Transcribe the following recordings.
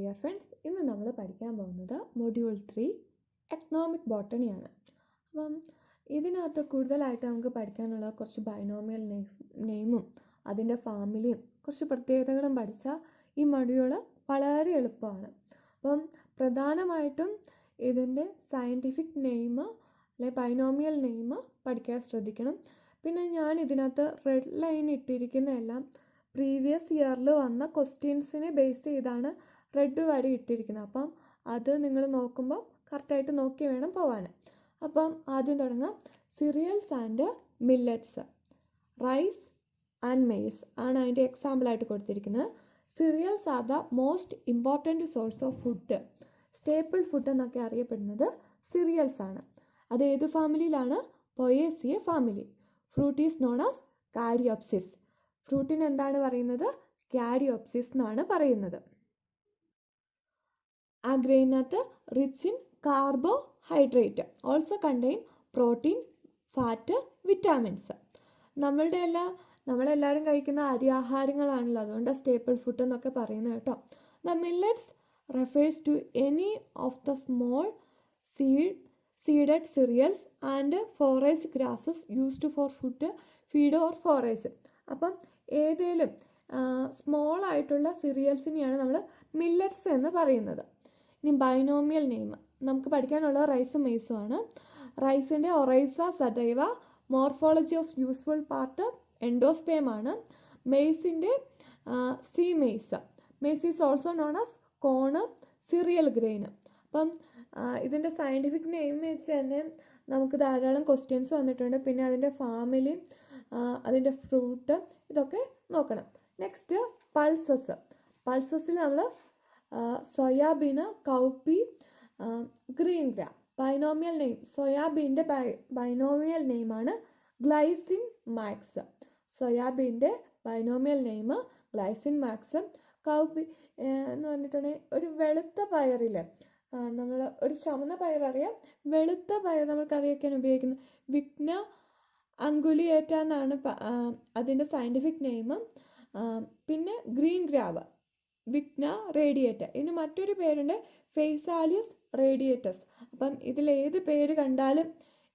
Dear friends, ഇന്ന് നമ്മൾ പഠിക്കാൻ പോകുന്നത് മൊഡ്യൂൾ 3 എക്കണോമിക് ബോട്ടണിയാണ്. അപ്പം ഇതിനകത്ത് കൂടുതലായിട്ട് നമുക്ക് പഠിക്കാനുള്ള കുറച്ച് ബൈനോമിയൽ നെയിമും അതിൻ്റെ ഫാമിലിയും കുറച്ച് പ്രത്യേകതകളും പഠിച്ചാൽ ഈ മൊഡ്യൂൾ വളരെ എളുപ്പമാണ്. അപ്പം പ്രധാനമായിട്ടും ഇതിൻ്റെ സയൻറ്റിഫിക് നെയിം അല്ലെ ബൈനോമിയൽ നെയിം പഠിക്കാൻ ശ്രദ്ധിക്കണം. പിന്നെ ഞാൻ ഇതിനകത്ത് റെഡ് ലൈൻ ഇട്ടിരിക്കുന്ന എല്ലാം പ്രീവിയസ് ഇയറിൽ വന്ന ക്വസ്റ്റ്യൻസിനെ ബേസ് ചെയ്താണ് റെഡ് വരി ഇട്ടിരിക്കുന്നത്. അപ്പം അത് നിങ്ങൾ നോക്കുമ്പോൾ കറക്റ്റായിട്ട് നോക്കി വേണം പോവാൻ. അപ്പം ആദ്യം തുടങ്ങാം. Cereals and millets. Rice and maize ആണ് അതിൻ്റെ എക്സാമ്പിളായിട്ട് കൊടുത്തിരിക്കുന്നത്. Cereals are the most important source of food. Staple food എന്നൊക്കെ അറിയപ്പെടുന്നത് സിറിയൽസ് ആണ്. അത് ഏത് ഫാമിലിയിലാണ്? Poaceae family. Fruit is known as caryopsis. ഫ്രൂട്ടിന് എന്താണ് പറയുന്നത്? കാരിയോപ്സിസ് എന്നാണ് പറയുന്നത്. ആ ഗ്രെയിനകത്ത് rich in carbohydrate, also contain protein, fat, vitamins. നമ്മളെല്ലാവരും കഴിക്കുന്ന അരിയാഹാരങ്ങളാണല്ലോ, അതുകൊണ്ട് സ്റ്റേപ്പിൾ ഫുഡ് എന്നൊക്കെ പറയുന്നത് കേട്ടോ. The millets refers to any of the small seeded cereals and forage grasses used for food, feed or forage. അപ്പം ഏതേലും സ്മോൾ ആയിട്ടുള്ള സിറിയൽസിനെയാണ് നമ്മൾ മില്ലറ്റ്സ് എന്ന് പറയുന്നത്. ഇനി ബൈനോമിയൽ നെയിം നമുക്ക് പഠിക്കാനുള്ളത് റൈസും മെയ്സും ആണ്. റൈസിൻ്റെ Oryza sativa, morphology of useful part endosperm ആണ്. മെയ്സിൻ്റെ Zea mays. Maize is also known as corn, cereal grain. അപ്പം ഇതിൻ്റെ സയൻറ്റിഫിക് നെയിം വെച്ച് തന്നെ നമുക്ക് ധാരാളം ക്വസ്റ്റ്യൻസ് വന്നിട്ടുണ്ട്. പിന്നെ അതിൻ്റെ ഫാമിലി, അതിൻ്റെ ഫ്രൂട്ട്, ഇതൊക്കെ നോക്കണം. Next pulses. പൾസസിൽ നമ്മൾ soybean, cowpea, green gram. Binomial name സോയാബീൻ്റെ ബൈനോമിയൽ നെയിമാണ് ഗ്ലൈസിൻ മാക്സ്. സോയാബീൻ്റെ binomial name Glycine max. Cowpea എന്ന് പറഞ്ഞിട്ടുണ്ടെങ്കിൽ ഒരു വെളുത്ത പയറിൽ, നമ്മൾ ഒരു ചുവന്ന പയർ അറിയാം, വെളുത്ത പയർ നമ്മൾ കറി വയ്ക്കാൻ ഉപയോഗിക്കുന്നത് വിഗ്ന അങ്കുലിയേറ്റ എന്നാണ് അതിൻ്റെ സയൻറ്റിഫിക് നെയിം. പിന്നെ ഗ്രീൻ ഗ്രാവ്, വിഗ്ന റേഡിയേറ്റ. ഇതിന് മറ്റൊരു പേരുണ്ട് ഫെയ്സാലിയസ് റേഡിയേറ്റസ്. അപ്പം ഇതിലേത് പേര് കണ്ടാലും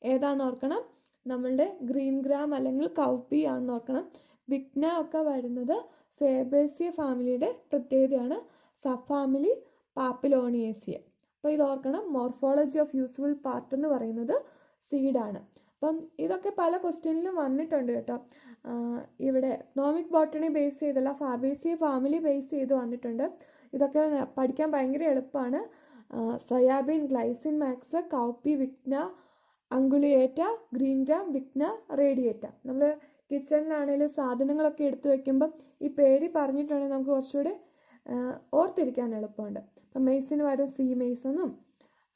ഏതാണെന്ന് ഓർക്കണം, നമ്മളുടെ ഗ്രീൻ ഗ്രാം അല്ലെങ്കിൽ കൗപ്പി ആണെന്ന് ഓർക്കണം. വിഗ്ന ഒക്കെ വരുന്നത് ഫേബേസിയ ഫാമിലിയുടെ പ്രത്യേകതയാണ്, സബ് ഫാമിലി പാപ്പിലോണിയേസിയ. അപ്പോൾ ഇത് ഓർക്കണം. മോർഫോളജി ഓഫ് യൂസ്ഫുൾ പാർട്ട് എന്ന് പറയുന്നത് സീഡാണ്. അപ്പം ഇതൊക്കെ പല ക്വസ്റ്റ്യനിലും വന്നിട്ടുണ്ട് കേട്ടോ. ഇവിടെ എക്കണോമിക് ബോട്ടണി ബേസ് ചെയ്തല്ല, ഫാബേസിയ ഫാമിലി ബേസ് ചെയ്ത് വന്നിട്ടുണ്ട്. ഇതൊക്കെ പഠിക്കാൻ ഭയങ്കര എളുപ്പമാണ്. Soybean, Glycine max, cowpea, Vigna unguiculata, green gram, Vigna radiata. നമ്മൾ കിച്ചണിലാണെങ്കിലും സാധനങ്ങളൊക്കെ എടുത്തു വയ്ക്കുമ്പം ഈ പേര് പറഞ്ഞിട്ടുണ്ടെങ്കിൽ നമുക്ക് കുറച്ചുകൂടി ഓർത്തിരിക്കാൻ എളുപ്പമുണ്ട്. അപ്പം മെയ്സിന് പകരം സി മെയ്സ് എന്നും,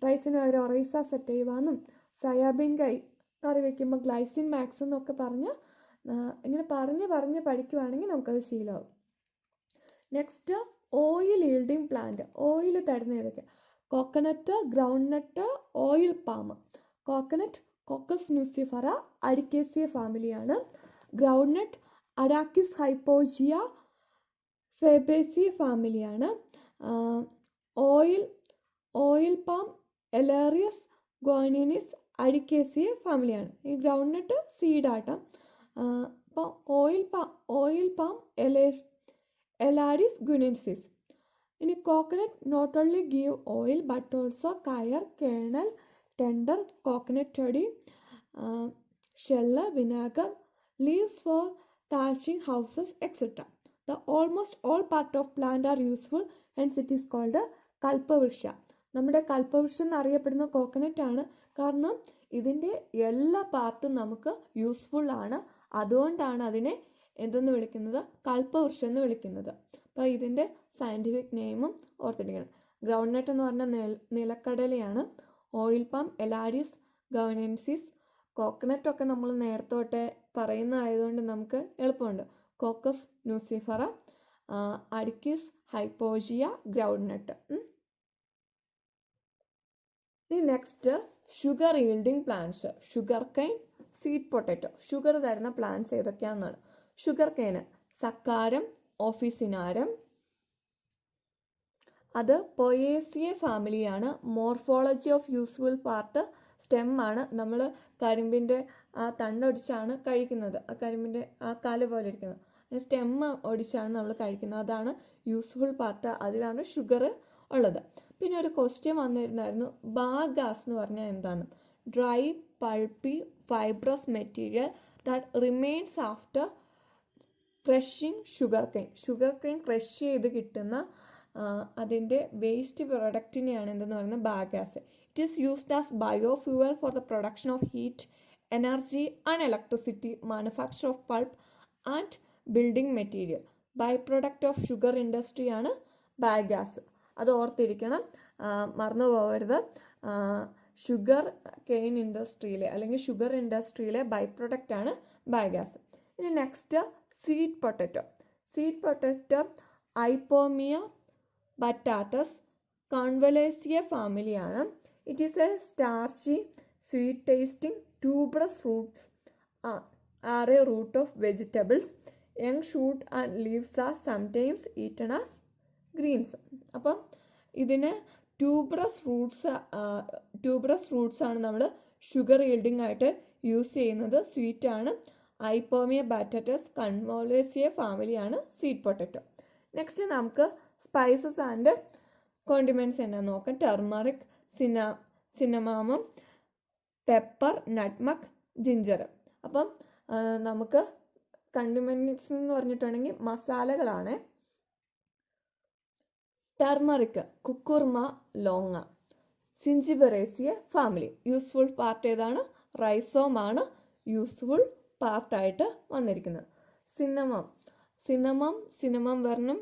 റൈസിന് പകരം ഒറൈസ സറ്റൈവ എന്നും, സോയാബീൻ കറി വയ്ക്കുമ്പോൾ ഗ്ലൈസിൻ മാക്സ് എന്നൊക്കെ പറഞ്ഞ് ഇങ്ങനെ പറഞ്ഞ് പഠിക്കുവാണെങ്കിൽ നമുക്കത് ശീലമാവും. Next oil yielding plant. Oil തരുന്ന ഏതൊക്കെ? Coconut, groundnut, oil palm. Coconut Cocos nucifera Arecaceae ഫാമിലിയാണ്. ഗ്രൗണ്ട് നട്ട് അഡാക്കിസ് ഹൈപ്പോജിയ ഫേബേസിയ ഫാമിലിയാണ്. ഓയിൽ പാം എലേറിയസ് ഗോയിനിസ് അഡിക്കേസിയ ഫാമിലിയാണ്. ഈ ഗ്രൗണ്ട് നട്ട് സീഡാട്ടം. അപ്പോൾ ഓയിൽ പാം എലാരിസ് ഗുനൻസിസ്. ഇനി coconut not only give oil but also coir, kernel, tender, coconut toddy, shell, vinegar, leaves for thatching houses, etc. The almost all part of plant are useful, hence it is called കൽപ്പവൃക്ഷ. നമ്മുടെ കൽപ്പവൃക്ഷം എന്നറിയപ്പെടുന്ന coconut ആണ്. കാരണം ഇതിൻ്റെ എല്ലാ പാർട്ടും നമുക്ക് useful ആണ്. അതുകൊണ്ടാണ് അതിനെ എന്തെന്ന് വിളിക്കുന്നത്? കൽപ്പവൃക്ഷം എന്ന് വിളിക്കുന്നത്. അപ്പോൾ ഇതിൻ്റെ സയൻറ്റിഫിക് നെയിമും ഓർത്തിരിക്കണം. ഗ്രൗണ്ട് നട്ട് എന്ന് പറഞ്ഞാൽ നിലക്കടലയാണ്. Oil palm എലാരിയസ് ഗവനൻസിസ്. കോക്കനട്ടൊക്കെ നമ്മൾ നേരത്തോട്ടെ പറയുന്നതായതുകൊണ്ട് നമുക്ക് എളുപ്പമുണ്ട്. കോക്കസ് ന്യൂസിഫറ, അഡിക്കിസ് ഹൈപ്പോജിയ, ഗ്രൗണ്ട് നട്ട്. ഇനി next sugar yielding plants. Sugar Kine, sweet potato. Sugar തരുന്ന പ്ലാന്റ്സ് ഏതൊക്കെയാണെന്നാണ്. ഷുഗർ കൈന് സക്കാരം, ഓഫീസിനാരം, അത് പൊയേസിയ ഫാമിലിയാണ്. Morphology of useful part stem ആണ്. നമ്മൾ കരിമ്പിൻ്റെ ആ തണ്ടൊടിച്ചാണ് കഴിക്കുന്നത്. ആ കരിമ്പിൻ്റെ ആ കാല് പോലെ ഇരിക്കുന്നത് സ്റ്റെം ഒടിച്ചാണ് നമ്മൾ കഴിക്കുന്നത്. അതാണ് യൂസ്ഫുൾ പാർട്ട്. അതിലാണ് ഷുഗർ ഉള്ളത്. പിന്നെ ഒരു ക്വസ്റ്റ്യൻ വന്നിരുന്നായിരുന്നു, ബാഗാസ് എന്ന് പറഞ്ഞാൽ എന്താണ്? Dry pulpy fibrous material that remains after crushing sugarcane crush ചെയ്ത് കിട്ടുന്ന അതിൻ്റെ വേസ്റ്റ് പ്രൊഡക്റ്റിനെയാണ് എന്തെന്ന് പറയുന്നത്? Bagasse. It is used as biofuel for the production of heat, energy and electricity, manufacture of pulp and building material. Byproduct of sugar ഇൻഡസ്ട്രിയാണ് bagasse. അത് ഓർത്തിരിക്കണം, മറന്നു പോകരുത്. ഷുഗർ കെയിൻ ഇൻഡസ്ട്രിയിലെ അല്ലെങ്കിൽ ഷുഗർ ഇൻഡസ്ട്രിയിലെ ബൈ പ്രൊഡക്റ്റാണ് ബാഗാസ്. ഇനി next sweet potato Ipomoea batatas Convolvulaceae ഫാമിലിയാണ്. It is a starchy sweet tasting tuberous fruits are a root of vegetables. Young shoot and leaves are sometimes eaten as greens. അപ്പം ഇതിന് tuberous fruits ആണ് നമ്മൾ sugar yielding ആയിട്ട് use ചെയ്യുന്നത്. Sweet ആണ്. Ipomoea batatas Convolvulaceae ഫാമിലിയാണ് sweet potato. Next നമുക്ക് spices and condiments എന്നാന്ന് നോക്കാം. Turmeric, cinnamon, pepper, nutmeg, ginger. അപ്പം നമുക്ക് കണ്ടിമെൻറ്റ്സ് എന്ന് പറഞ്ഞിട്ടുണ്ടെങ്കിൽ മസാലകളാണ്. Turmeric, Curcuma, longa. Zingiberaceae family. Useful part ഏതാണ്? റൈസോമാണ് യൂസ്ഫുൾ പാർട്ടായിട്ട് വന്നിരിക്കുന്നത്. Cinnamon verum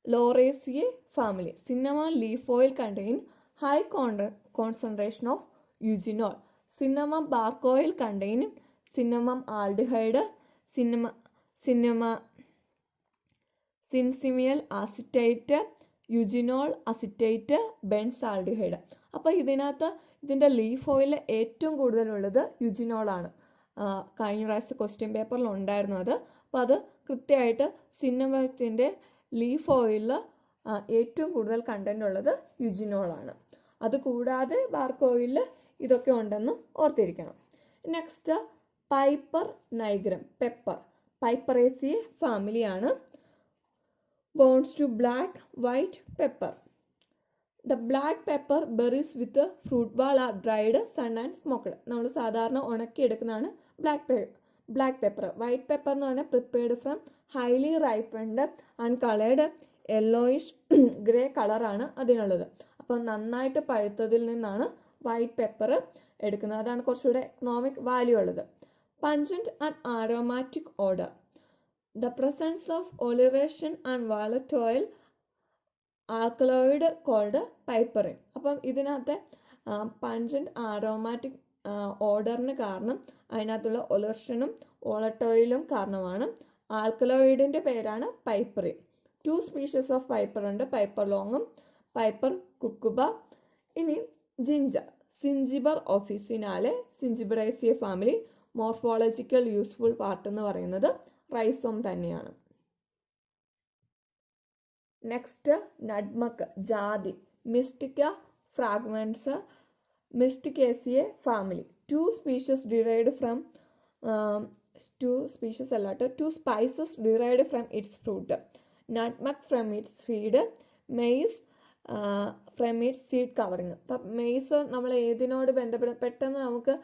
Lauraceae family. Cinnamon leaf oil contain high concentration of eugenol. Cinnamon bark oil contain cinnamaldehyde, cinnamyl acetate, eugenol acetate, benzaldehyde. അപ്പോൾ ഇതിൻ്റെ leaf oil ഏറ്റവും കൂടുതലുള്ളത് യുജിനോളാണ്. കഴിഞ്ഞ പ്രാവശ്യം ക്വസ്റ്റ്യൻ പേപ്പറിൽ ഉണ്ടായിരുന്നു അത്. അപ്പോൾ അത് കൃത്യമായിട്ട് സിനമത്തിൻ്റെ ലീഫ് ഓയിലിൽ ഏറ്റവും കൂടുതൽ കണ്ടന്റ് ഉള്ളത് യുജിനോളാണ്. അതുകൂടാതെ ബാർക്ക് ഓയിലിൽ ഇതൊക്കെ ഉണ്ടെന്ന് ഓർത്തിരിക്കണം. Next Piper nigrum, pepper. Piperaceae ഫാമിലിയാണ്. ബോൺസ് two black, white pepper. The black pepper berries with fruit wall are dried, sun and smoked. നമ്മൾ സാധാരണ ഉണക്കിയെടുക്കുന്നതാണ് ബ്ലാക്ക് പെപ്പർ. വൈറ്റ് പെപ്പർ എന്ന് പറഞ്ഞാൽ prepared from highly ripened and coloured yellowish grey കളറാണ് അതിനുള്ളത്. അപ്പം നന്നായിട്ട് പഴുത്തതിൽ നിന്നാണ് വൈറ്റ് പെപ്പർ എടുക്കുന്നത്. അതാണ് കുറച്ചുകൂടെ എക്കണോമിക് വാല്യൂ ഉള്ളത്. Pungent and aromatic odour. The presence of oleoresin and volatile oil alkaloid called piperine. അപ്പം ഇതിനകത്തെ പഞ്ചന്റ് ആരോമാറ്റിക് ഓർഡറിന് കാരണം അതിനകത്തുള്ള ഒലർഷനും ഓളട്ടോയിലും കാരണമാണ്. ആൽക്കലോയിഡിൻ്റെ പേരാണ് പൈപ്പറിൻ. 2 സ്പീഷീസ് ഓഫ് പൈപ്പർ ഉണ്ട്, പൈപ്പർ ലോങ്ങും പൈപ്പർ കുക്കുബ. ഇനി ginger, Zingiber officinale, Zingiberaceae family. Morphological useful part എന്ന് പറയുന്നത് റൈസോം തന്നെയാണ്. നെക്സ്റ്റ് നട്ട്മഗ്, ജാതി. Myristica fragrans, Myristicaceae family. 2 species derived from 2 spices derived from its fruit. Nutmeg from its seed, mace from its seed covering. അപ്പം mace നമ്മൾ ഏതിനോട് പെട്ടെന്ന് നമുക്ക്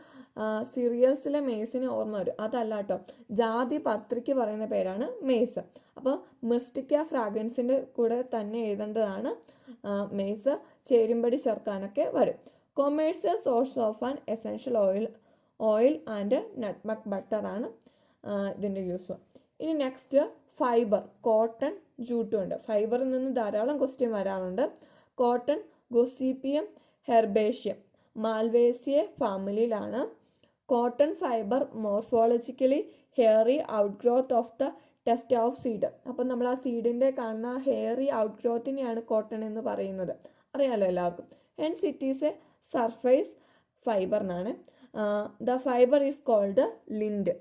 സീരിയൽസിലെ മെയ്സിന് ഓർമ്മ വരും. അതല്ല കേട്ടോ, ജാതി പത്രിക്ക് പറയുന്ന പേരാണ് മെയ്സ്. അപ്പോൾ മിസ്റ്റിക്ക ഫ്രാഗ്രൻസിൻ്റെ കൂടെ തന്നെ എഴുതേണ്ടതാണ് മെയ്സ്. ചേരുംപടി ചേർക്കാനൊക്കെ വരും. Commercial source of an essential oil and nutmeg butter ആണ് ഇതിൻ്റെ യൂസ്. ഇനി നെക്സ്റ്റ് ഫൈബർ, കോട്ടൺ, ജൂട്ടും ഉണ്ട്. ഫൈബറിൽ നിന്ന് ധാരാളം ക്വസ്റ്റ്യൻ വരാറുണ്ട്. കോട്ടൺ ഗോസിപ്പിയം ഹെർബേഷ്യം, മാൽവേസിയ ഫാമിലിയിലാണ്. Cotton fibre morphologically hairy outgrowth of the test of seed. അപ്പം നമ്മൾ ആ സീഡിൻ്റെ കാണുന്ന ഹെയറി ഔട്ട്ഗ്രോത്തിനെയാണ് കോട്ടൺ എന്ന് പറയുന്നത്. അറിയാലോ എല്ലാവർക്കും. Hence it is a surface fibre എന്നാണ്. The fibre is called lint.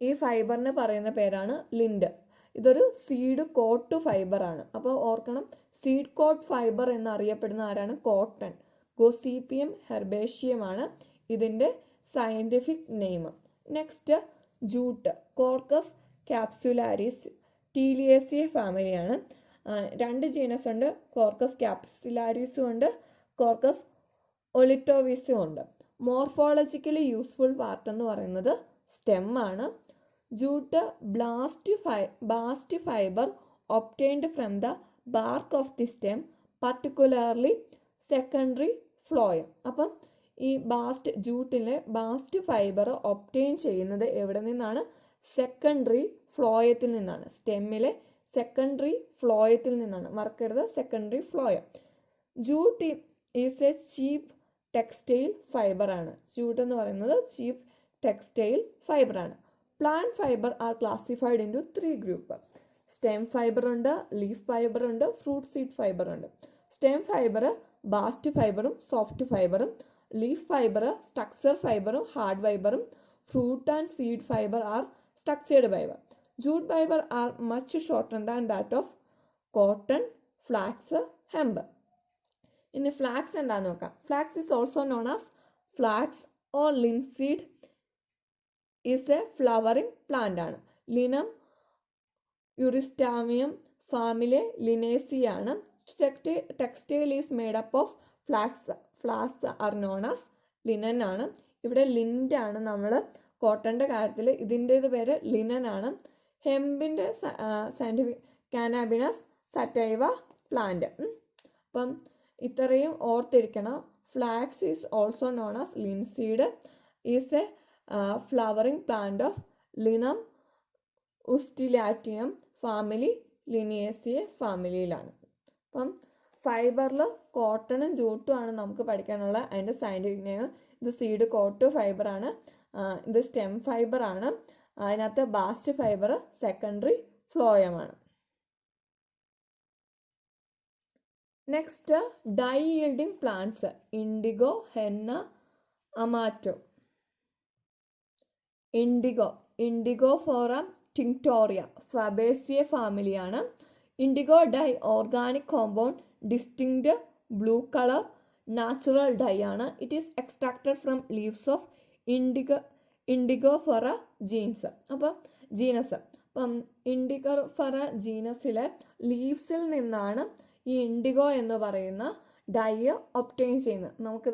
ഈ ഫൈബറിന് പറയുന്ന പേരാണ് ലിൻഡ്. ഇതൊരു സീഡ് കോട്ട് ഫൈബർ ആണ്. അപ്പോൾ ഓർക്കണം, സീഡ് കോട്ട് ഫൈബർ എന്നറിയപ്പെടുന്ന ആരാണ്? കോട്ടൺ. ഗോസിപ്പിയം ഹെർബേഷ്യം ആണ് ഇതിൻ്റെ scientific name. Next jute. Corchorus capsularis Tiliaceae ഫാമിലിയാണ്. 2 ജീനസ് ഉണ്ട്. കോർക്കസ് ക്യാപ്സുലാരിസും ഉണ്ട്, കോർക്കസ് ഒലിറ്റോവിസും ഉണ്ട്. മോർഫോളജിക്കലി യൂസ്ഫുൾ പാർട്ട് എന്ന് പറയുന്നത് സ്റ്റെം ആണ്. Jute bast fibre obtained from the BARC of the stem, particularly secondary phloem. അപ്പം ഈ ജൂട്ടിലെ ബാസ്റ്റ് ഫൈബർ ഒബ്റ്റെയിൻ ചെയ്യുന്നത് എവിടെ നിന്നാണ്? സെക്കൻഡറി ഫ്ലോയത്തിൽ നിന്നാണ്. സ്റ്റെമ്മിലെ സെക്കൻഡറി ഫ്ലോയത്തിൽ നിന്നാണ്. മറക്കരുത്, secondary phloem. Jute is a cheap textile fibre ആണ്. ജൂട്ട് എന്ന് പറയുന്നത് ചീപ്പ് ടെക്സ്റ്റൈൽ ഫൈബർ ആണ്. Plant fibre are classified into 3 group. Stem fibre ഉണ്ട്, ലീഫ് ഫൈബർ ഉണ്ട്, ഫ്രൂട്ട് സീഡ് ഫൈബർ ഉണ്ട്. സ്റ്റെം ഫൈബർ ബാസ്റ്റ് ഫൈബറും സോഫ്റ്റ് ഫൈബറും, ലീഫ് ഫൈബർ സ്ട്രക്ചർ ഫൈബറും ഹാർഡ് ഫൈബറും, fruit and seed fibre are structured fibre. Jute fibre are much shorter than that of cotton, flax, hemp. ഇനി flax എന്താന്ന് നോക്കാം. Flax is also known as flax or linseed is a flowering plant ആണ്. Linum usitatissimum family ലിനേസിയാണ്. Textile is made up of flax. Flax are known as linen ആണ്. ഇവിടെ Lindt ആണ് നമ്മൾ കോട്ടൻ്റെ കാര്യത്തിൽ. ഇതിൻ്റേത് പേര് ലിനൻ ആണ്. ഹെമ്പിൻ്റെ സയൻറ്റിഫിക് കാനാബിനസ് സറ്റൈവ പ്ലാന്റ്. അപ്പം ഇത്രയും ഓർത്തിരിക്കണം. Flax is also known as linseed, is a flowering plant of Linum usitatissimum family, Linaceae ഫാമിലിയിലാണ്. അപ്പം ഫൈബറിൽ കോട്ടണും ജൂട്ടും ആണ് നമുക്ക് പഠിക്കാനുള്ള അതിൻ്റെ സയൻറ്റിഫിക് നെയിം. ഇത് സീഡ് കോട്ട് ഫൈബർ ആണ്, ഇത് സ്റ്റെം ഫൈബർ ആണ്, അതിനകത്ത് ബാസ്റ്റ് ഫൈബർ സെക്കൻഡറി ഫ്ലോയമാണ്. Next dye yielding plants. Indigo, henna, annatto. Indigofera tinctoria Fabaceae ഫാമിലിയാണ്. Indigo dye organic compound, distinct blue colour, natural dye ആണ്. It is extracted from leaves of Indigofera genus. അപ്പം Indigofera ജീനസിലെ ലീവ്സിൽ നിന്നാണ് ഈ IndiGo എന്ന് പറയുന്ന dye obtain ചെയ്യുന്നത്. നമുക്ക്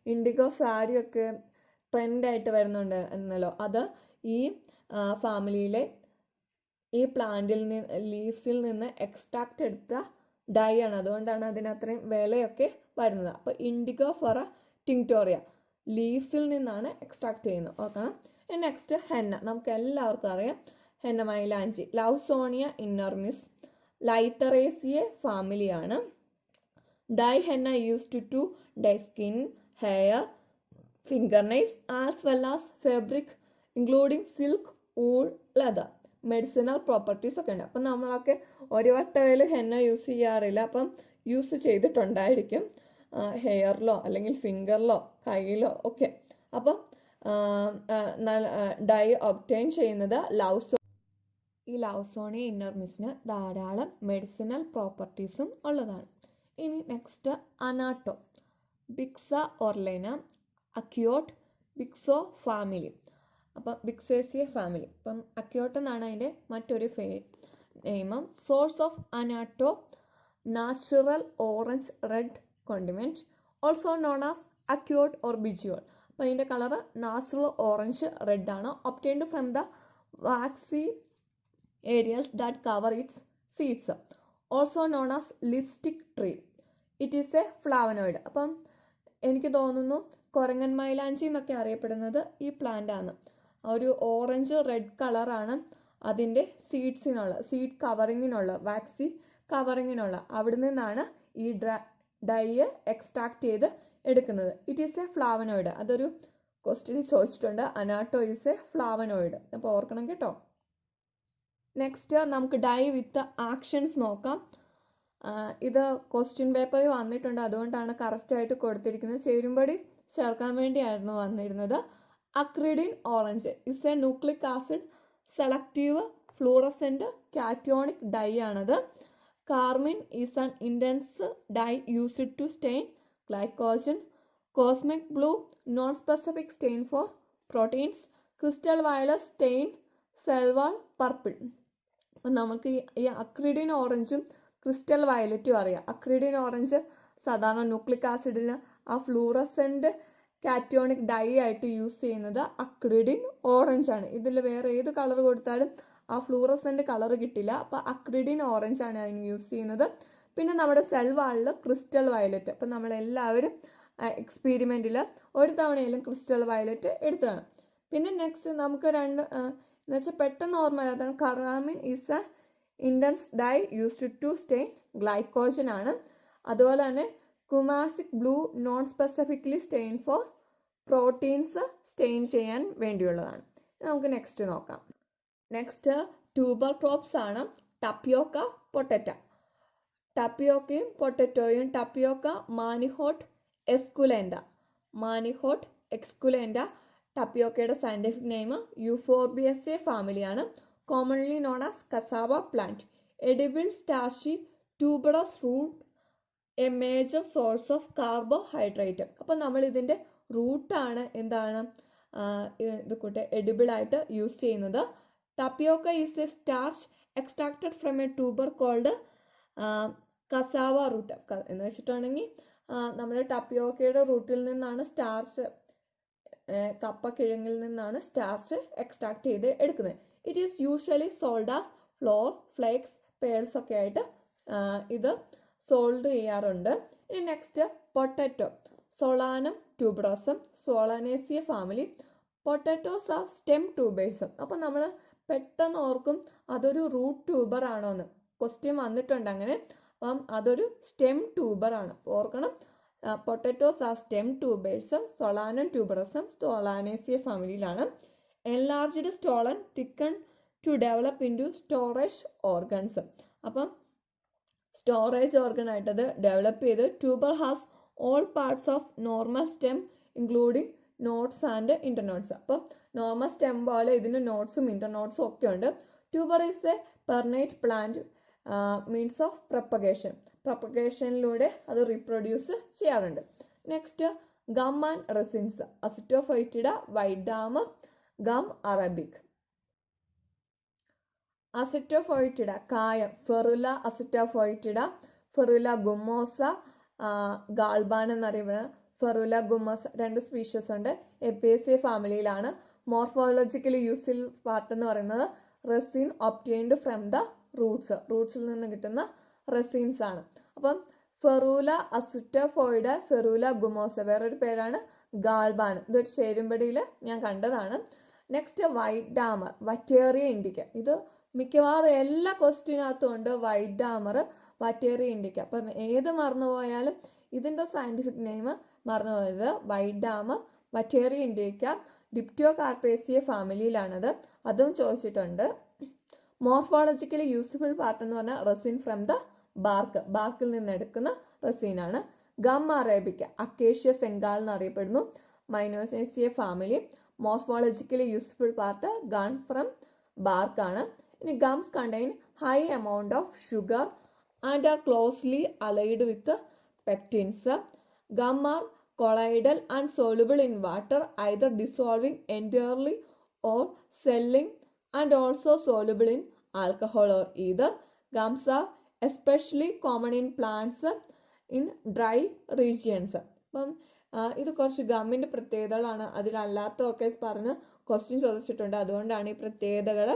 IndiGo സാരിയൊക്കെ ട്രെൻഡായിട്ട് വരുന്നുണ്ട് എന്നല്ലോ, അത് ഈ ഫാമിലിയിലെ ഈ പ്ലാന്റിൽ നിന്ന് ലീവ്സിൽ നിന്ന് എക്സ്ട്രാക്റ്റ് എടുത്ത ഡൈ ആണ്. അതുകൊണ്ടാണ് അതിന് അത്രയും വിലയൊക്കെ വരുന്നത്. അപ്പോൾ ഇൻഡിഗോഫോറ ടിങ്ക്ടോറിയ ലീവ്സിൽ നിന്നാണ് എക്സ്ട്രാക്ട് ചെയ്യുന്നത്, ഓർക്കണം. Next henna. നമുക്ക് എല്ലാവർക്കും അറിയാം ഹെന്ന മൈലാഞ്ചി. ലൗസോണിയ ഇന്നർമിസ് ലൈത്തറേസിയ ഫാമിലിയാണ്. Dye henna used to dye skin, hair, finger nails as well as fabric including silk, wool, leather. Medicinal properties ഒക്കെ ഉണ്ട്. അപ്പം നമ്മളൊക്കെ ഒരു വട്ടയിൽ ഹെന്ന യൂസ് ചെയ്യാറില്ല, അപ്പം യൂസ് ചെയ്തിട്ടുണ്ടായിരിക്കും ഹെയറിലോ അല്ലെങ്കിൽ ഫിംഗറിലോ കയ്യിലോ ഒക്കെ. അപ്പം ഡൈ ഒബ്റ്റെയിൻ ചെയ്യുന്നത് ഈ ലൗസോണിയ ഇന്നർമിസിന് ധാരാളം മെഡിസിനൽ പ്രോപ്പർട്ടീസും ഉള്ളതാണ്. ഇനി നെക്സ്റ്റ് അനാട്ടോ. ബിക്സ ഓർലേന, അക്യോട്ട്, Bicho family. അപ്പം ബിക്സേസിയ ഫാമിലി. അപ്പം അക്യോട്ട് എന്നാണ് അതിൻ്റെ മറ്റൊരു name. Source of annatto natural orange red condiment, also known as achiote or bijol. അപ്പം അതിൻ്റെ കളറ് നാച്ചുറൽ ഓറഞ്ച് റെഡ് ആണ്. Obtained from the waxy areas that cover its seeds, also known as lipstick tree. It is a flavonoid. അപ്പം എനിക്ക് തോന്നുന്നു കൊരങ്ങൻ മൈലാഞ്ചി എന്നൊക്കെ അറിയപ്പെടുന്നത് ഈ പ്ലാന്റ് ആണ്. ഒരു ഓറഞ്ച് റെഡ് കളറാണ് അതിൻ്റെ സീഡ് കവറിങ്ങിനുള്ള വാക്സി കവറിങ്ങിനുള്ള. അവിടെ നിന്നാണ് ഈ ഡൈ എക്സ്ട്രാക്ട് ചെയ്ത് എടുക്കുന്നത്. It is a flavonoid. അതൊരു ക്വസ്റ്റ്യൻ ചോദിച്ചിട്ടുണ്ട്. Annatto is a flavonoid. അപ്പോൾ ഓർക്കണം കേട്ടോ. നെക്സ്റ്റ് നമുക്ക് ഡൈ വിത്ത് ആക്ഷൻസ് നോക്കാം. ഇത് ക്വസ്റ്റ്യൻ പേപ്പറിൽ വന്നിട്ടുണ്ട്, അതുകൊണ്ടാണ് കറക്റ്റായിട്ട് കൊടുത്തിരിക്കുന്നത്. ചേരുംപടി ചേർക്കാൻ വേണ്ടിയായിരുന്നു വന്നിരുന്നത്. Acridine orange is a nucleic acid selective fluorescent cationic dye ആണത്. Carmine is an intense dye used to stain glycogen. Cosmic blue, non-specific stain for proteins. Crystal violet stain cell wall purple. അപ്പം നമുക്ക് ഈ acridine ഓറഞ്ചും crystal വയലറ്റും അറിയാം. Acridine orange സാധാരണ nucleic ആസിഡിന് ആ fluorescent cationic dye ആയിട്ട് use ചെയ്യുന്നത് അക്രിഡിൻ ഓറഞ്ച് ആണ്. ഇതിൽ വേറെ ഏത് കളർ കൊടുത്താലും ആ ഫ്ലൂറസെൻ്റ് കളർ കിട്ടില്ല. അപ്പോൾ അക്രിഡിൻ ഓറഞ്ച് ആണ് അതിന് യൂസ് ചെയ്യുന്നത്. പിന്നെ നമ്മുടെ സെൽ വാളിൽ ക്രിസ്റ്റൽ വയലറ്റ്. അപ്പം നമ്മളെല്ലാവരും എക്സ്പീരിമെൻറ്റിൽ ഒരു തവണയെങ്കിലും ക്രിസ്റ്റൽ വയലറ്റ് എടുത്തതാണ്. പിന്നെ നെക്സ്റ്റ് നമുക്ക് എന്ന് വെച്ചാൽ പെട്ടെന്ന് ഓർമ്മ അതാണ് carmine is a intense dye used to stain glycogen ആണ്. അതുപോലെ തന്നെ Coomassie blue non specifically stain for proteins stain ചെയ്യാൻ വേണ്ടിയുള്ളതാണ്. നമുക്ക് നെക്സ്റ്റ് നോക്കാം. നെക്സ്റ്റ് ട്യൂബർ ക്രോപ്സ് ആണ് ടപ്പിയോക്ക, പൊട്ടറ്റോ. ടപ്പിയോക്കയും പൊട്ടറ്റോയും tapioca Manihot esculenta. Manihot esculenta ടപ്പിയോക്കയുടെ സയൻറ്റിഫിക് നെയിം യൂഫോർബിയസെ ഫാമിലിയാണ്. Commonly known as cassava plant. Edible starchy tuberous root a major source of carbohydrate. അപ്പം നമ്മൾ ഇതിൻ്റെ റൂട്ടാണ് എന്താണ് ഇത് കൂട്ടെ എഡിബിളായിട്ട് യൂസ് ചെയ്യുന്നത്. Tapioca is a starch extracted from a tuber called cassava root. എന്ന് വെച്ചിട്ടുണ്ടെങ്കിൽ നമ്മുടെ ടപ്പിയോക്കയുടെ റൂട്ടിൽ നിന്നാണ് സ്റ്റാർച്ച്, കപ്പക്കിഴങ്ങിൽ നിന്നാണ് സ്റ്റാർച്ച് എക്സ്ട്രാക്ട് ചെയ്ത് എടുക്കുന്നത്. It is usually sold as flour, flakes, pearls ഒക്കെ ആയിട്ട് ഇത് സോൾഡ് ചെയ്യാറുണ്ട്. ഇനി next potato. Solanum tuberosum, Solanaceae family. Potatoes are stem ട്യൂബേഴ്സും. അപ്പം നമ്മൾ പെട്ടെന്ന് ഓർക്കും അതൊരു റൂട്ട് ട്യൂബർ ആണോ എന്ന്. ക്വസ്റ്റ്യൻ വന്നിട്ടുണ്ട് അങ്ങനെ. അപ്പം അതൊരു സ്റ്റെം ട്യൂബർ ആണ്, ഓർക്കണം. Potatoes are stem tubers. Solanum tuberosum Solanaceae ഫാമിലിയിലാണ്. Enlarged stolon thicken to develop into storage organs. അപ്പം സ്റ്റോറേജ് ഓർഗൻ ആയിട്ടത് ഡെവലപ്പ് ചെയ്ത് tuber has all parts of normal stem including nodes and internodes. അപ്പം normal stem പോലെ ഇതിന് നോട്ട്സും ഇന്റർനോട്ട്സും ഒക്കെ ഉണ്ട്. Tuber is a perennate plant means of propagation. പ്രൊപ്പഗേഷനിലൂടെ അത് റീപ്രൊഡ്യൂസ് ചെയ്യാറുണ്ട്. Next gum and resins. Asafoetida, white dammar, gum arabic. Asafoetida കായം, ഫെറുല അസിറ്റോഫോയിറ്റിഡ, ഫെറുല ഗുമോസ, ഗാൾബാൻ എന്നറിയപ്പെടുന്ന ഫെറുല ഗുമോസ. 2 സ്പീഷീസ് ഉണ്ട്. എപ്പേസിയ ഫാമിലിയിലാണ്. മോർഫോളജിക്കലി യൂസ്ഫുൾ പാർട്ട് എന്ന് പറയുന്നത് resin obtained from the roots. റൂട്ട്സിൽ നിന്ന് കിട്ടുന്ന റെസിൻസ് ആണ്. അപ്പം ഫെറൂല അസിറ്റോഫോയിഡ, ഫെറൂല ഗുമോസ. വേറൊരു പേരാണ് ഗാൾബാൻ. ഇതൊരു ചേരുംപടിയിൽ ഞാൻ കണ്ടതാണ്. Next white dammar, Vateria indica. ഇത് മിക്കവാറും എല്ലാ ക്വസ്റ്റ്യനകത്തും ഉണ്ട് വൈറ്റ് ഡാമർ, വറ്റേറിയ ഇൻഡിക്ക. അപ്പം ഏത് മറന്നുപോയാലും ഇതിൻ്റെ സയൻറ്റിഫിക് നെയിം മറന്നു പോയത്. White dammar, Vateria indica, Dipterocarpaceae ഫാമിലിയിലാണത്. അതും ചോദിച്ചിട്ടുണ്ട്. മോർഫോളജിക്കലി യൂസ്ഫുൾ പാർട്ട് എന്ന് പറഞ്ഞാൽ റെസിൻ ഫ്രം ദ ബാർക്ക്. ബാർക്കിൽ നിന്ന് എടുക്കുന്ന റെസിനാണ്. ഗം അറേബിക്ക, അക്കേഷ്യ സെങ്കാൾ എന്നറിയപ്പെടുന്നു. Mimosaceae family. Morphologically useful part gum from ബാർക്കാണ്. ഇനി gums contain high amount of sugar and are closely allied with pectins. Gum are colloidal and soluble in water, either dissolving entirely or selling, and also soluble in alcohol or ether. Gums are especially common in plants in dry regions. അപ്പം ഇത് കുറച്ച് ഗമ്മിൻ്റെ പ്രത്യേകതകളാണ്. അതിലല്ലാത്തതൊക്കെ പറഞ്ഞ് question ചോദിച്ചിട്ടുണ്ട്. അതുകൊണ്ടാണ് ഈ പ്രത്യേകതകൾ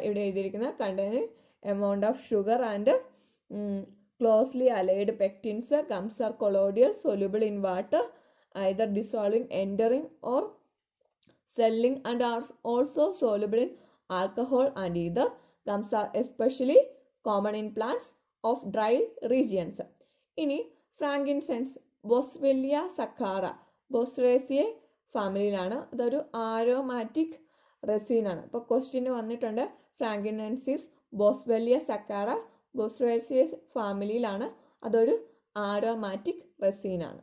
ഇവിടെ എഴുതിയിരിക്കുന്നത്. Containing amount of sugar and closely allied pectins. Gums are colloidal, soluble in water, either dissolving, entering or selling, and are also soluble in alcohol and ether. Gums are especially common in plants of dry regions. ഇനി frankincense, ബോസ്വെല്ലിയ സക്കാറ, ബോസ്റേസിയെ ഫാമിലിയിലാണ്. അതൊരു aromatic റെസീനാണ്. അപ്പോൾ question വന്നിട്ടുണ്ട് ഫ്രാങ്കിൻസെൻസിസ് ബോസ്വെല്ലിയ സക്കാറ, ബോസ്റേസിയസ് ഫാമിലിയിലാണ്. അതൊരു aromatic റെസീനാണ്.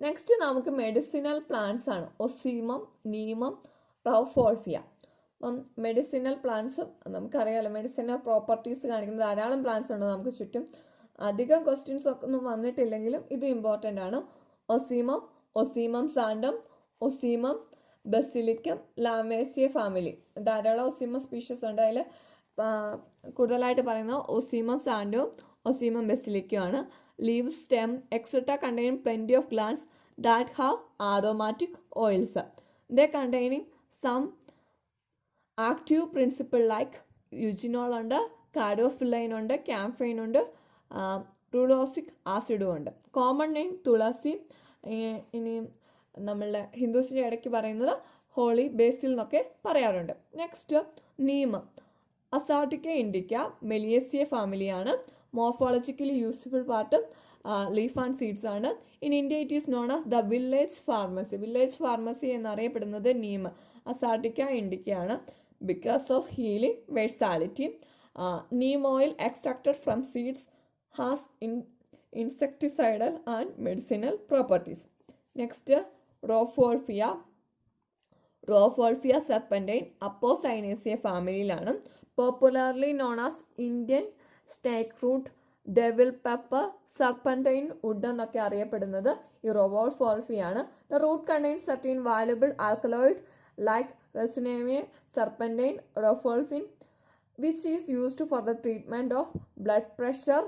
Next നമുക്ക് medicinal plants ആണ്. ഒസീമം, നീമം, റൗഫോൾഫിയ. അപ്പം medicinal plants നമുക്കറിയാമല്ലോ, medicinal properties കാണിക്കുന്ന ധാരാളം പ്ലാന്റ്സ് ഉണ്ട് നമുക്ക് ചുറ്റും. അധികം ക്വസ്റ്റ്യൻസ് ഒക്കെ ഒന്നും വന്നിട്ടില്ലെങ്കിലും ഇത് ഇമ്പോർട്ടൻ്റ് ആണ്. ഒസീമം, ഒസീമം സാൻഡം, ഒസീമം ബസിലിക്കം, ലാമേസിയ ഫാമിലി. ധാരാളം ഒസീമം സ്പീഷീസ് ഉണ്ട്. അതിൽ കൂടുതലായിട്ട് പറയുന്നത് ഒസീമം സാൻഡവും ഒസീമം ബസിലിക്കും ആണ്. Leaves, stem etcetera contain plenty of glands that have aromatic oils. They containing some active principle like eugenol ഉണ്ട്, കാർഡോഫിലൈൻ ഉണ്ട്, ക്യാംഫൈൻ ഉണ്ട്, റുലോസിക് ആസിഡും ഉണ്ട്. Common name tulsi. ഇനി നമ്മളുടെ ഹിന്ദുസിൻ്റെ ഇടയ്ക്ക് പറയുന്നത് ഹോളി ബേസിൽ എന്നൊക്കെ പറയാറുണ്ട്. നെക്സ്റ്റ് നീം. അസാർട്ടിക്ക ഇൻഡിക്ക മെലിയേസിയ ഫാമിലിയാണ്. Morphologically useful part leaf and seeds ആണ്. In India it is known as the village pharmacy. Village pharmacy എന്നറിയപ്പെടുന്നത് നീം, അസാർട്ടിക്ക ഇൻഡിക്കയാണ്. Because of healing versatility. Neem oil extracted from seeds has insecticidal and medicinal properties. Next Rauvolfia. Rauvolfia serpentina Apocynaceae ഫാമിലിയിലാണ്. Popularly known as Indian snake root, devil pepper, serpentine wood എന്നൊക്കെ അറിയപ്പെടുന്നത് ഈ റോഫോൾഫിയാണ്. The root contains certain valuable alkaloid like rescinnamine, serpentine, rauwolfine, which is used for the treatment of blood pressure,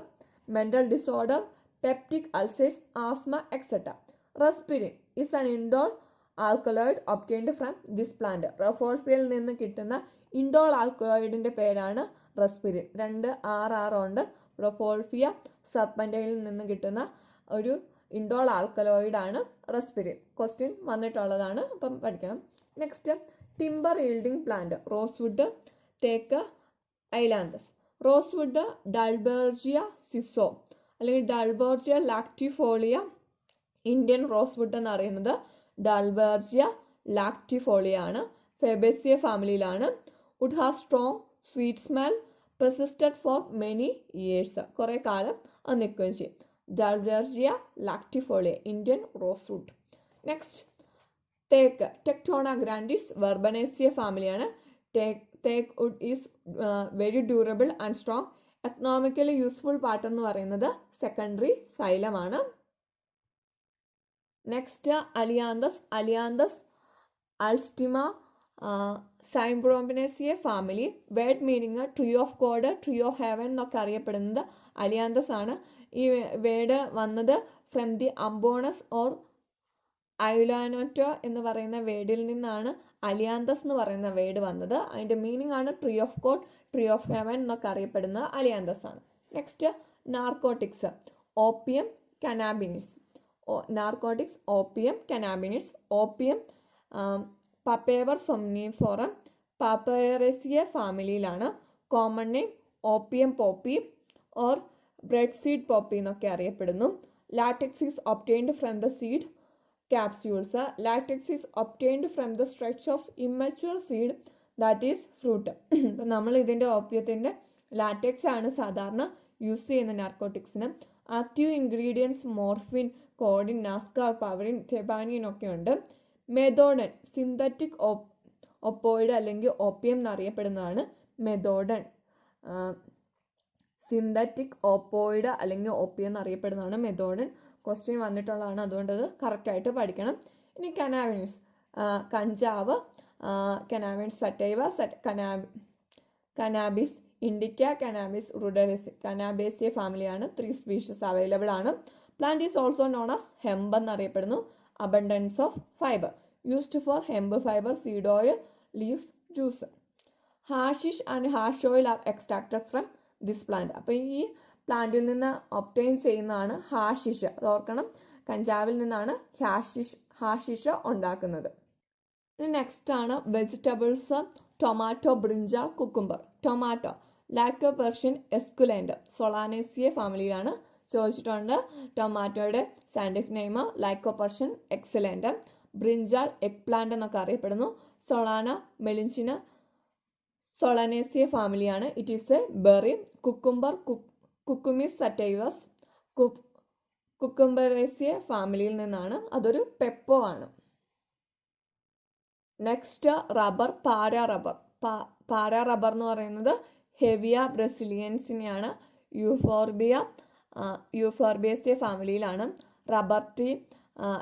mental disorder, peptic ulcers, asthma etcetera. Reserpine is an indole alkaloid obtained from this plant. റോഫോൾഫിയയിൽ നിന്ന് കിട്ടുന്ന indole ആൽക്കലോയിഡിൻ്റെ പേരാണ് റെസ്പിരിൻ. 2 ഉണ്ട്. റോഫോൾഫിയ സർപ്പൻറ്റൈനിൽ നിന്ന് കിട്ടുന്ന ഒരു indole alkaloid ആണ് റെസ്പിരിൻ. Question വന്നിട്ടുള്ളതാണ്, അപ്പം പഠിക്കണം. Next timber yielding plant. Rosewood, തേക്ക്, ഐലാന്തസ്. റോസ്വുഡ് ഡൾബേർജിയ സിസോ അല്ലെങ്കിൽ ഡൾബേർജിയ ലാക്ടിഫോളിയ. ഇന്ത്യൻ റോസ്വുഡ് എന്ന് പറയുന്നത് ഡൾബേർജിയ ലാക്ടിഫോളിയ ആണ്. ഫെബേസിയ ഫാമിലിയിലാണ്. Wood has strong sweet smell, persisted for many years. കുറേ കാലം അത് നിൽക്കുകയും ചെയ്യും. Dalbergia latifolia, Indian rosewood. Next തേക്ക്. ടെക്ടോണ ഗ്രാൻഡിസ് വെർബനേസിയ ഫാമിലിയാണ്. തേക്ക് wood is very durable and strong. Economically useful part എന്ന് പറയുന്നത് സെക്കൻഡറി സൈലമാണ്. Next Ailanthus. Ailanthus altissima Simaroubaceae family. Word meaning tree of God, tree of heaven എന്നൊക്കെ അറിയപ്പെടുന്നത് Ailanthus ആണ്. ഈ വേർഡ് വന്നത് ഫ്രം ദി അംബോണസ് ഓർ ഐലാനോറ്റോ എന്ന് പറയുന്ന വേർഡിൽ നിന്നാണ് അലിയാന്തസ് എന്ന് പറയുന്ന വേർഡ് വന്നത്. അതിൻ്റെ മീനിങ് ആണ് tree of God, tree of heaven എന്നൊക്കെ അറിയപ്പെടുന്നത് അലിയാന്തസ് ആണ്. Next narcotics. Opium, cannabis. Narcotics opium, cannabis. Opium Papaver somniferum Papaveraceae ഫാമിലിയിലാണ്. Common name opium poppy or bread seed poppy എന്നൊക്കെ അറിയപ്പെടുന്നു. Latex is obtained from the seed capsules. Latex is obtained from the stretch of immature seed, that is fruit. അപ്പം നമ്മൾ ഇതിൻ്റെ ഓപ്പിയത്തിൻ്റെ latex ആണ് സാധാരണ use ചെയ്യുന്ന നാർക്കോട്ടിക്സിന്. Active ingredients morphine, codeine, noscapine, papaverine, thebaine ഒക്കെ ഉണ്ട്. മെതോഡൻ സിന്തറ്റിക് ഒപ്പോയിഡ് അല്ലെങ്കിൽ ഓപ്പിയം എന്നറിയപ്പെടുന്നതാണ് മെതോഡൻ. സിന്തറ്റിക് ഓപ്പോയിഡ് അല്ലെങ്കിൽ ഓപ്പിയം എന്നറിയപ്പെടുന്നതാണ് മെതോഡൻ. ക്വസ്റ്റ്യൻ വന്നിട്ടുള്ളതാണ്, അതുകൊണ്ട് അത് കറക്റ്റായിട്ട് പഠിക്കണം. ഇനി കനാബിസ്. കഞ്ചാവ്, Cannabis sativa, Cannabis indica, Cannabis ruderalis. Cannabaceae ഫാമിലിയാണ്. 3 സ്പീഷീസ് അവൈലബിൾ ആണ്. Plant is also known as hemp എന്നറിയപ്പെടുന്നു. Abundance of fibre, used for hemp fibre, seed oil, leaves, juice. Hashish and hash oil are extracted from this plant. അപ്പോൾ ഈ പ്ലാന്റിൽ നിന്ന് obtain ചെയ്യുന്നതാണ് hashish. അത് ഓർക്കണം, കഞ്ചാവിൽ നിന്നാണ് ഹാഷിഷ് ഉണ്ടാക്കുന്നത്. ഇനി നെക്സ്റ്റ് ആണ് vegetables. Tomato, brinjal, cucumber. Tomato Lycopersicon esculentum Solanaceae ഫാമിലിയിലാണ്. ചോദിച്ചിട്ടുണ്ട്. ടൊമാറ്റോയുടെ scientific name Lycopersicon esculentum. Brinjal eggplant എന്നൊക്കെ അറിയപ്പെടുന്നു. സൊളാന മെലിഞ്ചിന സൊളാനേസിയ ഫാമിലിയാണ്. It is a berry. Cucumber Cucumis sativus Cucurbitaceae ഫാമിലിയിൽ നിന്നാണ്. അതൊരു പെപ്പോ ആണ്. Next rubber, Para rubber. Para rubber എന്ന് പറയുന്നത് ഹെവിയ ബ്രസീലിയൻസിനെയാണ്. യൂഫോർബിയേസിയ ഫാമിലിയിലാണ്. റബ്ബർ ട്രീ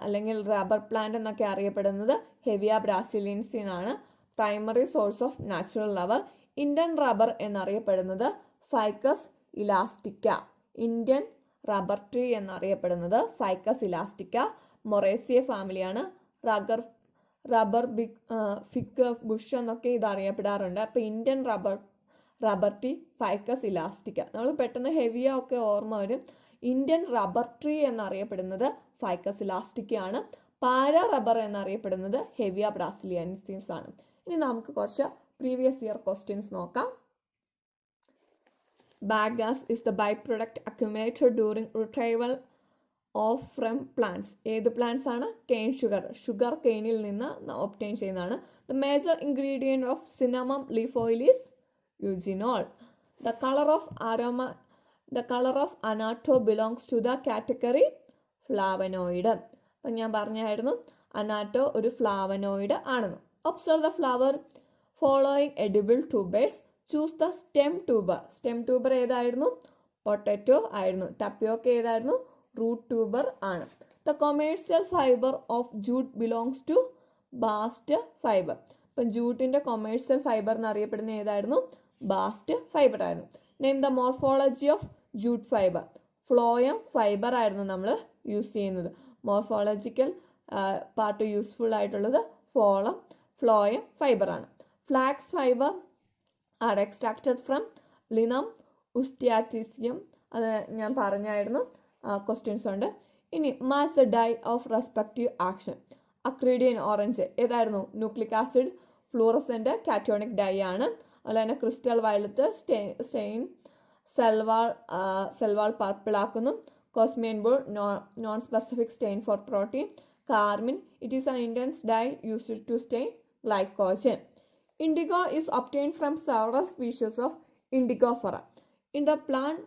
അല്ലെങ്കിൽ റബ്ബർ പ്ലാന്റ് എന്നൊക്കെ അറിയപ്പെടുന്നത് ഹെവിയ ബ്രാസിലിയൻസിനാണ്. Primary source of natural rubber. Indian rubber എന്നറിയപ്പെടുന്നത് ഫൈക്കസ് ഇലാസ്റ്റിക്ക. ഇന്ത്യൻ റബ്ബർ ട്രീ എന്നറിയപ്പെടുന്നത് ഫൈക്കസ് ഇലാസ്റ്റിക്ക. മൊറേസിയ ഫാമിലിയാണ്. റബ്ബർ ഫിഗ് ബുഷ് എന്നൊക്കെ ഇത് അറിയപ്പെടാറുണ്ട്. അപ്പോൾ ഇന്ത്യൻ റബ്ബർ ട്രീ ഫൈക്കസ് ഇലാസ്റ്റിക്ക. നമ്മൾ പെട്ടെന്ന് ഹെവിയ ഒക്കെ ഓർമ്മ വരും. ഇന്ത്യൻ റബ്ബർ ട്രീ എന്നറിയപ്പെടുന്നത് ഫൈക്കസ് ഇലാസ്റ്റിക്ക ആണ്. പാരാ റബ്ബർ എന്നറിയപ്പെടുന്നത് ഹെവിയ ബ്രാസിലിയൻസിസ് ആണ്. ഇനി നമുക്ക് കുറച്ച് പ്രീവിയസ് ഇയർ ക്വസ്റ്റ്യൻസ് നോക്കാം. Bagasse is the byproduct accumulated during retrieval of from plants. ഏത് പ്ലാന്റ്സ് ആണ്? കെയിൻ ഷുഗർ കെയിനിൽ നിന്ന് ഒബ്റ്റെയിൻ ചെയ്യുന്നതാണ്. The major ingredient of cinnamon leaf oil is eugenol. The color of annatto belongs to the category flavonoid. അപ്പം ഞാൻ പറഞ്ഞായിരുന്നു അനാറ്റോ ഒരു ഫ്ലാവനോയിഡ് ആണെന്ന്. Observe the flower following edible tubers. Choose the stem tuber. Stem tuber ഏതായിരുന്നു? Potato ആയിരുന്നു. Tapioca ഏതായിരുന്നു? Root tuber ആണ്. The commercial fibre of jute belongs to bast fibre. അപ്പം ജൂട്ടിന്റെ കൊമേഴ്സ്യൽ ഫൈബർ എന്നറിയപ്പെടുന്ന ഏതായിരുന്നു? ബാസ്റ്റ് ഫൈബർ ആയിരുന്നു. Name the morphology of jute fibre. Phloem fibre ആയിരുന്നു നമ്മൾ യൂസ് ചെയ്യുന്നത്. മോർഫോളജിക്കൽ പാർട്ട് യൂസ്ഫുൾ ആയിട്ടുള്ളത് ഫ്ലോയം ഫൈബർ ആണ്. Flax fibre are extracted from Linum ustatium. അത് ഞാൻ പറഞ്ഞായിരുന്നു. ക്വസ്റ്റ്യൻസ് ഉണ്ട്. ഇനി match the dye of respective action. Acridine orange ഏതായിരുന്നു? Nucleic acid fluorescent cationic dye ആണ്. അതുപോലെ തന്നെ crystal violet stain cell wall purple ആക്കുന്നു. കോസ്മിയൻ blue non specific stain for protein. Carmine it is an intense dye used to stain glycogen. Indigo is obtained from several species of Indigofera. In the plant,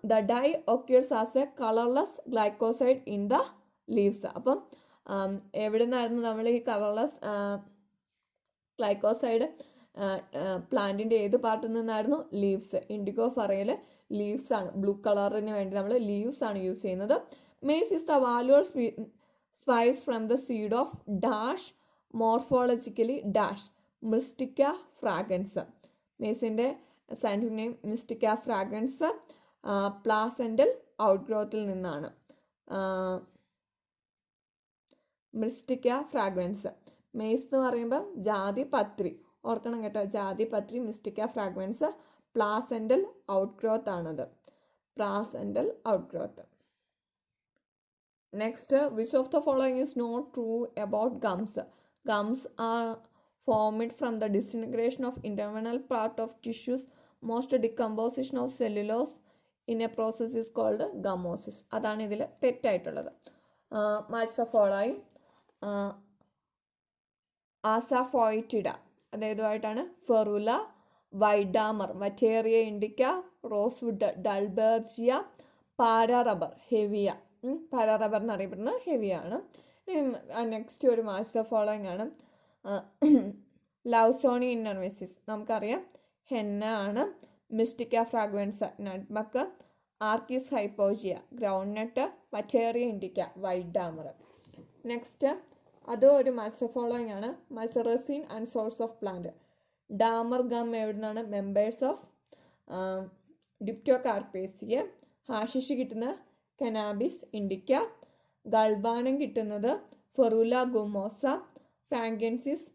the dye occurs as a colorless glycoside in the leaves. അപ്പം എവിടെ നിന്നായിരുന്നു നമ്മൾ ഈ colourless glycoside പ്ലാന്റിന്റെ ഏത് പാർട്ടിൽ നിന്നായിരുന്നു? Leaves. ഇൻഡിഗോഫറയിൽ ലീവ്സ് ആണ്. ബ്ലൂ കളറിന് വേണ്ടി നമ്മൾ ലീവ്സ് ആണ് യൂസ് ചെയ്യുന്നത്. മെയ്സ് ഇസ് ദ വാല്യുവൽ spice from the seed of dash morphologically dash Myristica fragrans. മെയ്സിന്റെ scientific name Myristica fragrans. Placental ഔട്ട്ഗ്രോത്തിൽ നിന്നാണ് മിസ്റ്റിക്ക ഫ്രാഗ്രൻസ്. മെയ്സ് എന്ന് പറയുമ്പോൾ ജാതി പത്രി ഓർക്കണം കേട്ടോ. ജാതി പത്രി മിസ്റ്റിക്ക ഫ്രാഗ്രൻസ്. പ്ലാസെന്റൽ ഔട്ട്ഗ്രോത്ത് ആണത്. Placental outgrowth. Next, which of the following is not true about gums. Gums are formed from the disintegration of internal part of tissues. Most decomposition of cellulose in a process is called gummosis. അതാണ് ഇതിൽ തെറ്റായിട്ടുള്ളത്. match the following. Asafoetida അതേതുമായിട്ടാണ്? Ferula, white dammar, Vateria indica, rosewood, Dalbergia, Para rubber, Hevea. Para rubber എന്നറിയപ്പെടുന്നത് Hevea ആണ്. Next ഒരു match the following ആണ്. ലൗസോണി ഇന്നർവെസിസ് നമുക്കറിയാം henna ആണ്. Myristica fragrans nutmeg, Arachis hypogaea groundnut, Vateria indica white dammar. Next അതും ഒരു match following ആണ്. Resin and source of plant. Dammar gum എവിടുന്നാണ്? Members of Dipterocarpaceae. ഹാഷിഷ് കിട്ടുന്നത് കനാബിസ് ഇൻഡിക്ക. ഗൾബാനം കിട്ടുന്നത് Ferula gummosa. Frankincense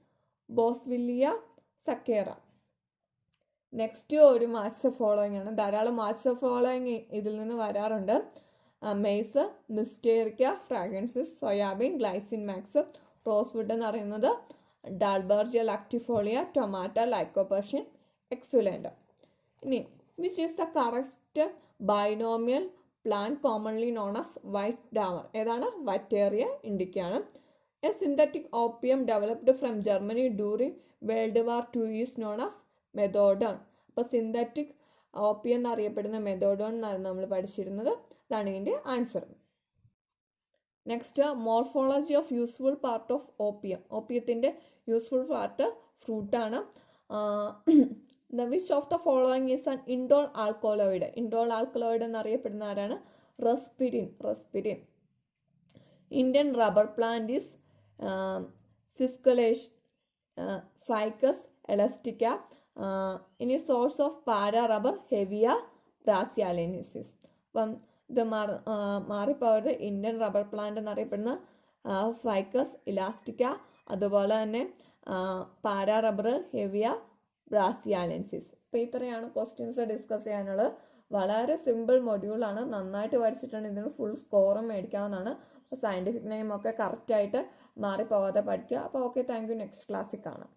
Boswellia sacra. Next ഒരു match following ആണ്. ധാരാളം match following ഇതിൽ നിന്ന് വരാറുണ്ട്. Mace, Myristica, fragrans, soybean, Glycine max. Rosewood എന്ന് പറയുന്നത് Dalbergia latifolia, tomato, Lycopersicon, esculentum. ഇനി which is the correct binomial plant commonly known as white Dahmer. ഏതാണ്? വറ്റേറിയ ഇൻഡിക്കയാണ്. A synthetic opium developed from Germany during World War II is known as methadone. അപ്പോൾ synthetic opium എന്നറിയപ്പെടുന്ന methadone എന്നാണ് നമ്മൾ പഠിച്ചിരുന്നത്. അതാണ് ഇതിൻ്റെ answer. Next, morphology of useful part of opium. ഓപ്പിയത്തിൻ്റെ useful part ഫ്രൂട്ടാണ്. Which of the following is an indole alkaloid. Indole alkaloid എന്നറിയപ്പെടുന്ന ആരാണ്? Reserpine. Indian rubber plant is Ficus elastica. ഇനി source of Para rubber Hevea brasiliensis. അപ്പം ഇത് മാറിപ്പോയത് Indian rubber plant എന്നറിയപ്പെടുന്ന Ficus elastica, അതുപോലെ തന്നെ പാരാ റബ്ബർ ഹെവിയ ബ്രാസിയാലിൻസിസ്. അപ്പോൾ ഇത്രയാണ് ക്വസ്റ്റ്യൻസ് ഡിസ്കസ് ചെയ്യാനുള്ളത്. വളരെ സിമ്പിൾ മൊഡ്യൂളാണ്. നന്നായിട്ട് പഠിച്ചിട്ടുണ്ടെങ്കിൽ ഇതിന് ഫുൾ സ്കോറും മേടിക്കാവുന്നതാണ്. അപ്പോൾ സയൻറ്റിഫിക് നെയിം ഒക്കെ കറക്റ്റായിട്ട് മാറിപ്പോവാതെ പഠിക്കുക. അപ്പോൾ ഓക്കെ, താങ്ക് യു. നെക്സ്റ്റ് ക്ലാസ്സിൽ കാണാം.